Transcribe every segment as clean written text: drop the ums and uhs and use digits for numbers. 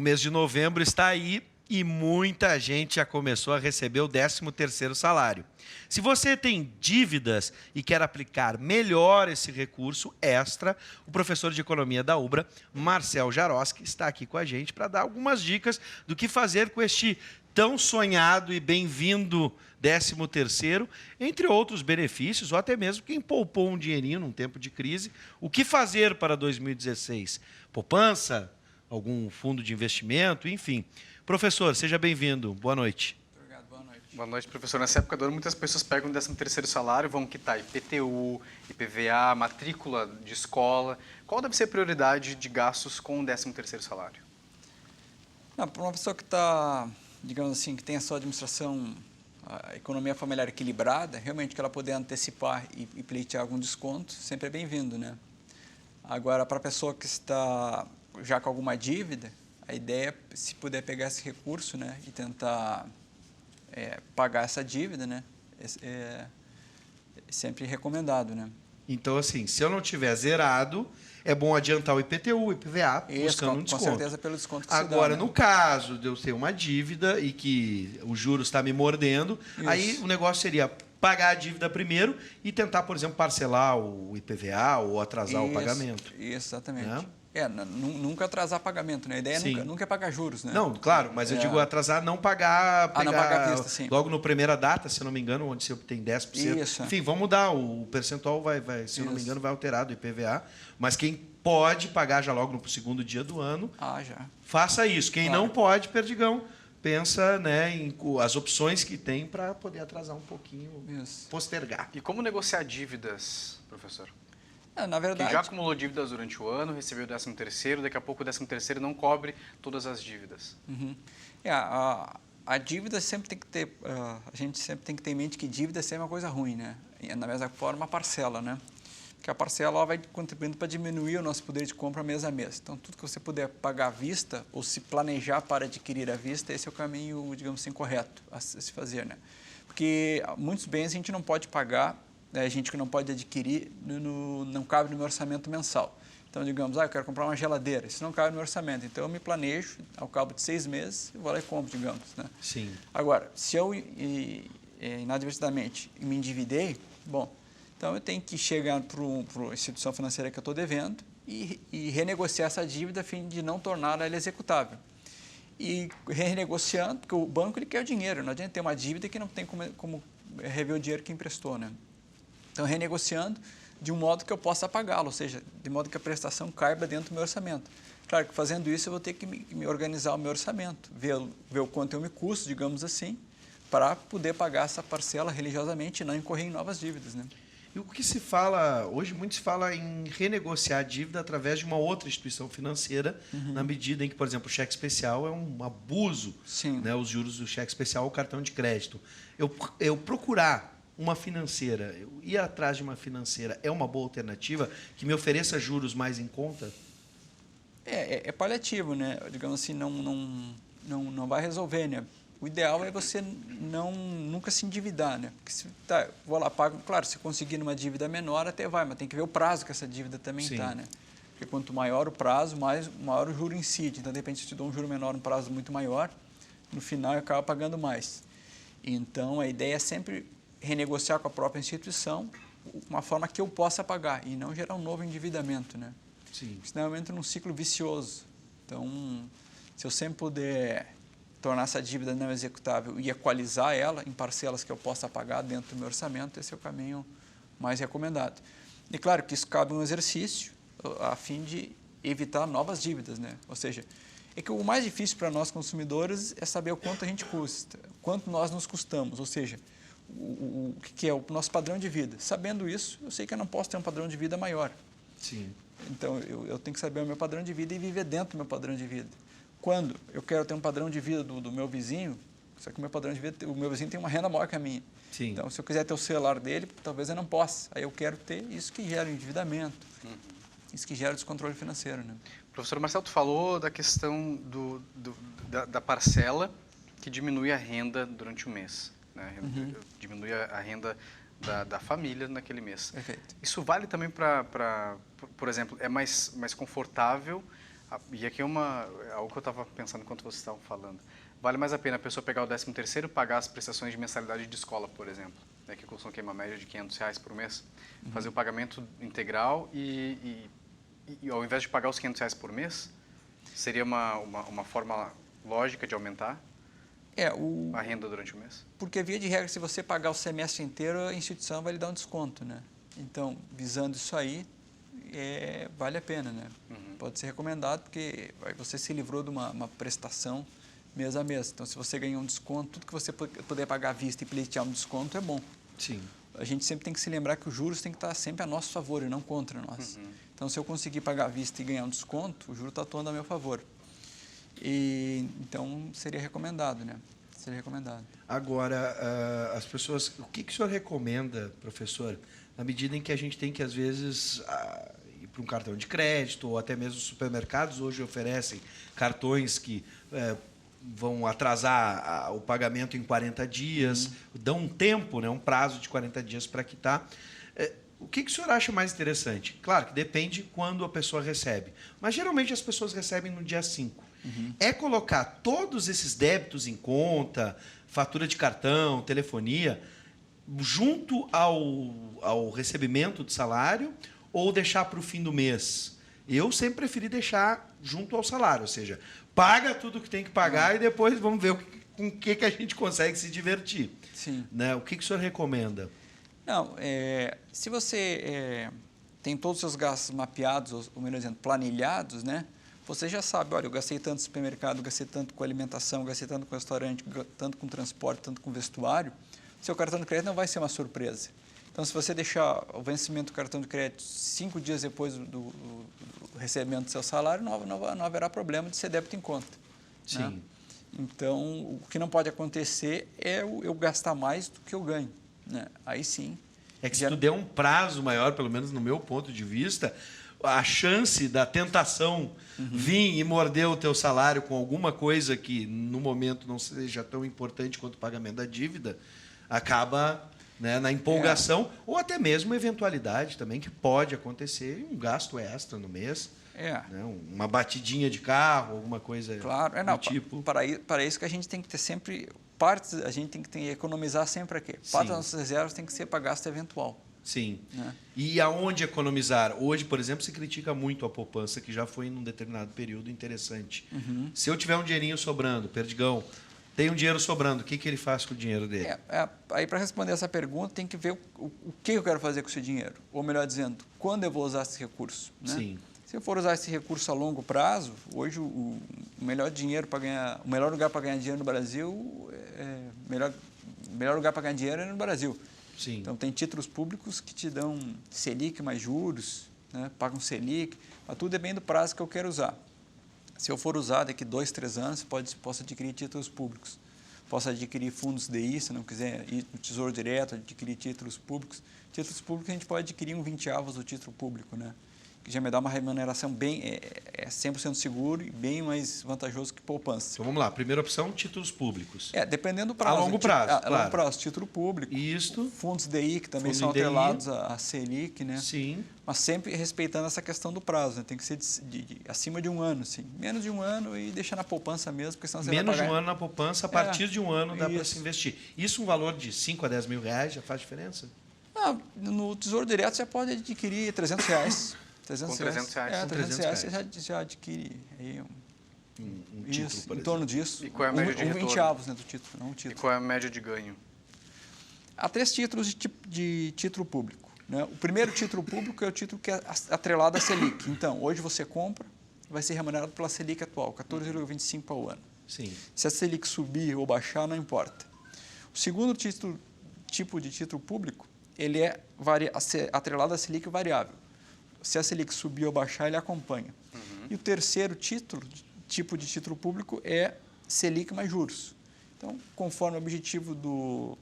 O mês de novembro está aí e muita gente já começou a receber o 13º salário. Se você tem dívidas e quer aplicar melhor esse recurso extra, o professor de economia da UBRA, Marcel Jaroski, está aqui com a gente para dar algumas dicas do que fazer com este tão sonhado e bem-vindo 13º, entre outros benefícios, ou até mesmo quem poupou um dinheirinho num tempo de crise. O que fazer para 2016? Poupança? Algum fundo de investimento? Enfim. Professor, seja bem-vindo. Boa noite. Obrigado, boa noite. Boa noite, professor. Nessa época do ano, muitas pessoas pegam o 13º salário, vão quitar IPTU, IPVA, matrícula de escola. Qual deve ser a prioridade de gastos com o 13º salário? Para uma pessoa que está, digamos assim, que tem a sua administração, a economia familiar equilibrada, realmente que ela puder antecipar e pleitear algum desconto, sempre é bem-vindo, né? Agora, para a pessoa que está já com alguma dívida, a ideia é, se puder pegar esse recurso, né, e tentar pagar essa dívida, né, é sempre recomendado, né? Então, assim, se eu não tiver zerado, é bom adiantar o IPTU, o IPVA, buscando um desconto. Com certeza pelo desconto que Agora, se dá, no caso de eu ter uma dívida e que o juros está me mordendo, aí o negócio seria pagar a dívida primeiro e tentar, por exemplo, parcelar o IPVA ou atrasar o pagamento. Exatamente. Né? Nunca atrasar pagamento, né? A ideia nunca é pagar juros, né? Não, claro, mas eu digo atrasar, não pagar, não pagar à vista, sim. Logo no primeira data, se eu não me engano, onde você tem 10%. Isso. Enfim, vamos mudar, o percentual vai se eu não me engano, vai alterar do IPVA, mas quem pode pagar já logo no segundo dia do ano, já. Faça isso. Quem não pode, perdigão, pensa, né, em as opções que tem para poder atrasar um pouquinho, postergar. E como negociar dívidas, professor? Na verdade... Quem já acumulou dívidas durante o ano, recebeu o 13º, daqui a pouco o 13º não cobre todas as dívidas. A dívida sempre tem que ter... a gente sempre tem que ter em mente que dívida sempre é uma coisa ruim, né? E, da mesma forma, a parcela, né? Porque a parcela ela vai contribuindo para diminuir o nosso poder de compra mês a mês. Então, tudo que você puder pagar à vista ou se planejar para adquirir à vista, esse é o caminho, digamos assim, correto a se fazer, né? Porque muitos bens a gente não pode pagar, a gente que não pode adquirir, não cabe no meu orçamento mensal. Então, digamos, eu quero comprar uma geladeira, isso não cabe no meu orçamento. Então, eu me planejo, ao cabo de 6 meses, eu vou lá e compro, digamos, né? Sim. Agora, se eu inadvertidamente me endividei, bom, então eu tenho que chegar para a instituição financeira que eu estou devendo e renegociar essa dívida a fim de não torná-la executável. E renegociando, porque o banco ele quer o dinheiro, não adianta ter uma dívida que não tem como rever o dinheiro que emprestou, né? Então, renegociando de um modo que eu possa pagá-lo, ou seja, de modo que a prestação caiba dentro do meu orçamento. Claro que fazendo isso eu vou ter que me organizar o meu orçamento, ver o quanto eu me custo, digamos assim, para poder pagar essa parcela religiosamente e não incorrer em novas dívidas, né? E o que se fala, hoje muito se fala em renegociar a dívida através de uma outra instituição financeira, na medida em que, por exemplo, o cheque especial é um abuso, né, os juros do cheque especial ou cartão de crédito. Eu procurar uma financeira, eu ir atrás de uma financeira é uma boa alternativa que me ofereça juros mais em conta? É paliativo, né? Digamos assim, não vai resolver, né? O ideal é você nunca se endividar, né? Porque se vou lá, pago, claro, se conseguir numa dívida menor até vai, mas tem que ver o prazo que essa dívida também está, né? Porque quanto maior o prazo, maior o juro incide. Então, de repente, se eu te dou um juro menor, um prazo muito maior, no final eu acabo pagando mais. Então, a ideia é sempre renegociar com a própria instituição uma forma que eu possa pagar e não gerar um novo endividamento, né? Sim. Senão eu entro num ciclo vicioso. Então, se eu sempre puder tornar essa dívida não executável e equalizar ela em parcelas que eu possa pagar dentro do meu orçamento, esse é o caminho mais recomendado. E claro que isso cabe um exercício a fim de evitar novas dívidas, né? Ou seja, é que o mais difícil para nós consumidores é saber o quanto a gente custa, quanto nós nos custamos, ou seja, o que é o nosso padrão de vida. Sabendo isso, eu sei que eu não posso ter um padrão de vida maior. Sim. Então, eu tenho que saber o meu padrão de vida e viver dentro do meu padrão de vida. Quando eu quero ter um padrão de vida do meu vizinho, só que o meu padrão de vida, o meu vizinho tem uma renda maior que a minha. Sim. Então, se eu quiser ter o celular dele, talvez eu não possa. Aí eu quero ter isso que gera endividamento, isso que gera descontrole financeiro, né? Professor Marcel, tu falou da questão da parcela que diminui a renda durante o mês, né? Diminui a renda da família naquele mês. Perfeito. Isso vale também para, por exemplo, é mais confortável E aqui algo que eu estava pensando enquanto vocês estavam falando. Vale mais a pena a pessoa pegar o 13º e pagar as prestações de mensalidade de escola, por exemplo, né, que custam uma média de R$ 500 por mês, fazer o pagamento integral e ao invés de pagar os R$ 500 por mês, seria uma forma lógica de aumentar a renda durante o mês? Porque, via de regra, se você pagar o semestre inteiro, a instituição vai lhe dar um desconto, né? Então, visando isso aí, vale a pena, né? Pode ser recomendado, porque você se livrou de uma prestação mês a mês. Então, se você ganhar um desconto, tudo que você puder pagar à vista e pleitear um desconto é bom. Sim. A gente sempre tem que se lembrar que os juros tem que estar sempre a nosso favor e não contra nós. Então, se eu conseguir pagar à vista e ganhar um desconto, o juro está atuando a meu favor. Então, seria recomendado, né? Seria recomendado. Agora, as pessoas... O que o senhor recomenda, professor, na medida em que a gente tem que, às vezes, ir para um cartão de crédito, ou até mesmo os supermercados hoje oferecem cartões que vão atrasar o pagamento em 40 dias, dão um tempo, né, um prazo de 40 dias para quitar. O que o senhor acha mais interessante? Claro que depende quando a pessoa recebe, mas geralmente as pessoas recebem no dia 5. É colocar todos esses débitos em conta, fatura de cartão, telefonia, junto ao recebimento do salário, ou deixar para o fim do mês? Eu sempre preferi deixar junto ao salário, ou seja, paga tudo que tem que pagar e depois vamos ver com o que a gente consegue se divertir. Sim. Né? O que o senhor recomenda? Não, se você tem todos os seus gastos mapeados, ou melhor dizendo, planilhados, né? Você já sabe, olha, eu gastei tanto no supermercado, gastei tanto com alimentação, gastei tanto com restaurante, tanto com transporte, tanto com vestuário. Seu cartão de crédito não vai ser uma surpresa. Então, se você deixar o vencimento do cartão de crédito 5 dias depois do recebimento do seu salário, não haverá problema de ser débito em conta. Sim. Né? Então, o que não pode acontecer é eu gastar mais do que eu ganho. Né? Aí sim. É que se tu der um prazo maior, pelo menos no meu ponto de vista, a chance da tentação vir e morder o teu salário com alguma coisa que no momento não seja tão importante quanto o pagamento da dívida, acaba, né, na empolgação, ou até mesmo eventualidade também que pode acontecer, um gasto extra no mês, né, uma batidinha de carro, alguma coisa do tipo. Para isso que a gente tem que ter sempre partes, a gente tem que economizar sempre aqui. Parte das nossas reservas tem que ser para gasto eventual. Sim. Né? E aonde economizar? Hoje, por exemplo, se critica muito a poupança, que já foi em um determinado período interessante. Se eu tiver um dinheirinho sobrando, Perdigão, tem um dinheiro sobrando, o que ele faz com o dinheiro dele? Aí, para responder essa pergunta, tem que ver o que eu quero fazer com esse dinheiro. Ou, melhor dizendo, quando eu vou usar esse recurso. Né? Sim. Se eu for usar esse recurso a longo prazo, hoje o melhor lugar para ganhar dinheiro no Brasil, melhor lugar para ganhar dinheiro é no Brasil. Sim. Então, tem títulos públicos que te dão Selic mais juros, né? Pagam Selic, mas tudo depende do prazo que eu quero usar. Se eu for usar daqui 2, 3 anos, posso adquirir títulos públicos. Posso adquirir fundos DI, se não quiser ir no Tesouro Direto, adquirir títulos públicos. Títulos públicos a gente pode adquirir 1/20 do título público, né? Que já me dá uma remuneração bem, 100% seguro e bem mais vantajoso que poupança. Então, vamos lá. Primeira opção, títulos públicos. Dependendo do prazo. A longo prazo, A longo prazo, título público. Isto. Fundos DI, que também Fundo são DI. atrelados à Selic, né? Sim. Mas sempre respeitando essa questão do prazo, né? Tem que ser acima de 1 ano, sim. Menos de 1 ano e deixar na poupança mesmo, porque senão você Menos vai pagar... de 1 ano na poupança, a partir de 1 ano dá para isso. se investir. Isso um valor de 5 a 10 mil reais já faz diferença? No Tesouro Direto você pode adquirir R$300. Com R$300. R$300 você já adquire aí Um título, isso, por em exemplo. torno disso. E qual é a média de retorno? 20 né, do título, não o E título. qual é a média de ganho? Há 3 títulos de título público. Né? O primeiro título público é o título que é atrelado à Selic. Então, hoje você compra, vai ser remunerado pela Selic atual, 14,25 ao ano. Sim. Se a Selic subir ou baixar, não importa. O segundo tipo de título público, ele é atrelado à Selic variável. Se a Selic subir ou baixar, ele acompanha. E o terceiro tipo de título público é Selic mais juros. Então, conforme o objetivo do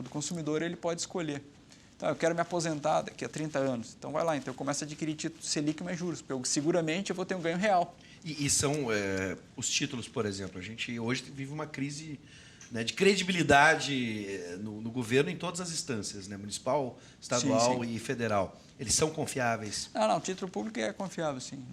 consumidor, ele pode escolher. Então, eu quero me aposentar daqui a 30 anos. Então, vai lá. Então, eu começo a adquirir título Selic mais juros, porque seguramente eu vou ter um ganho real. E são os títulos, por exemplo. A gente hoje vive uma crise, né, de credibilidade no governo em todas as instâncias, né, municipal, estadual Sim. e federal. Eles são confiáveis? Não, título público é confiável, sim.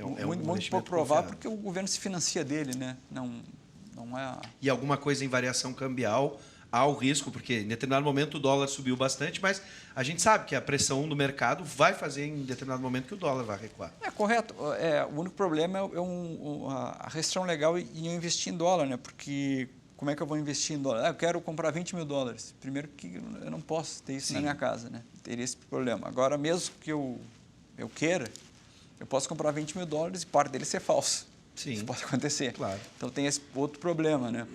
muito investimento pouco provável, confiável. porque o governo se financia dele, né? Não é... E alguma coisa em variação cambial há o risco, porque em determinado momento o dólar subiu bastante, mas a gente sabe que a pressão do mercado vai fazer em determinado momento que o dólar vai recuar. É correto. O único problema é a restrição legal em eu investir em dólar, né? Porque como é que eu vou investir em dólar? Eu quero comprar 20 mil dólares. Primeiro que eu não posso ter isso na minha casa, né? Teria esse problema. Agora, mesmo que eu queira, eu posso comprar 20 mil dólares e parte dele ser falso. Sim. Isso pode acontecer. Claro. Então tem esse outro problema, né?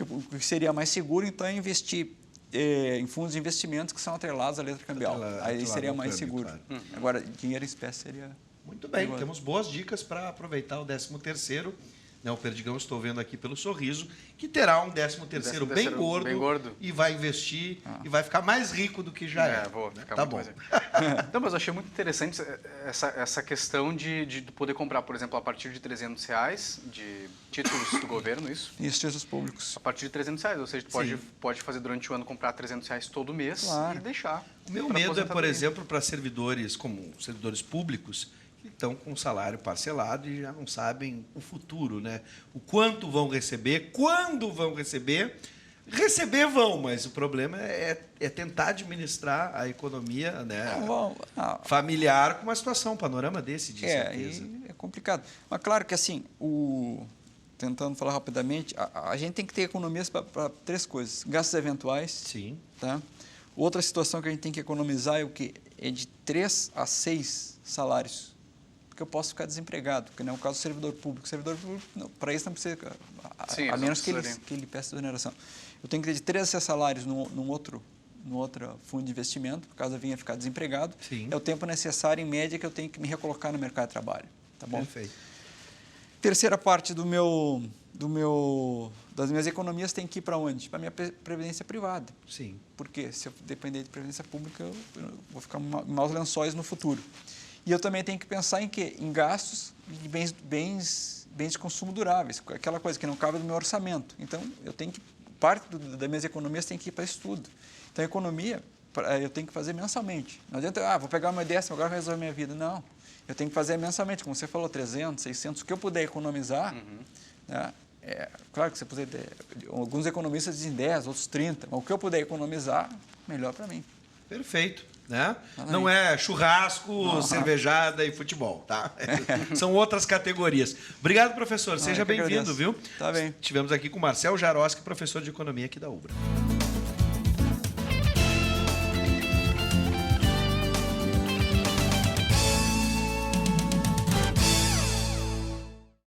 O que seria mais seguro, então, é investir em fundos de investimentos que são atrelados à letra cambial. Aí atrelado seria ao mais câmbio, seguro. claro. Agora, dinheiro em espécie seria... Muito bem, perigoso. temos boas dicas para aproveitar o 13º. Né, o Perdigão, estou vendo aqui pelo sorriso, que terá um 13º bem gordo e vai investir e vai ficar mais rico do que já é. Vou ficar tá muito bom. mais... Não, mas eu achei muito interessante essa questão de poder comprar, por exemplo, a partir de R$300 de títulos do governo, isso? E os títulos públicos. A partir de R$300, ou seja, tu pode fazer durante o ano comprar R$300 todo mês e deixar. O meu medo é, por exemplo, para servidores como servidores públicos, que estão com salário parcelado e já não sabem o futuro, né? O quanto vão receber, quando vão receber. Receber vão, mas o problema é tentar administrar a economia, né, familiar com uma situação, um panorama desse, de certeza. É complicado. Mas claro que assim, tentando falar rapidamente, a gente tem que ter economias para 3 coisas. Gastos eventuais. Sim. Tá? Outra situação que a gente tem que economizar é o quê? É de 3 a 6 salários. Porque eu posso ficar desempregado, porque não é o caso do servidor público. O servidor público, para isso não precisa, a menos que ele peça exoneração. Eu tenho que ter de 3 a 6 salários num outro fundo de investimento, caso eu venha ficar desempregado. Sim. É o tempo necessário, em média, que eu tenho que me recolocar no mercado de trabalho. Tá bom? Perfeito. Terceira parte das minhas economias tem que ir para onde? Para a minha previdência privada. Sim. Porque se eu depender de previdência pública, eu vou ficar em maus lençóis no futuro. E eu também tenho que pensar em quê? Em gastos de bens de consumo duráveis, aquela coisa que não cabe no meu orçamento. Então, parte das minhas economias tem que ir para estudo. Então, a economia eu tenho que fazer mensalmente. Não adianta, vou pegar uma décima, agora resolver minha vida. Não. Eu tenho que fazer mensalmente, como você falou, 300, 600, o que eu puder economizar. Né? Claro que você puder, alguns economistas dizem 10, outros 30, mas o que eu puder economizar, melhor para mim. Perfeito. Né? Não é churrasco, cervejada e futebol, tá? São outras categorias. Obrigado, professor. Seja bem-vindo, viu? Tá bem. Estivemos aqui com Marcel Jaroski, professor de economia aqui da UBRA.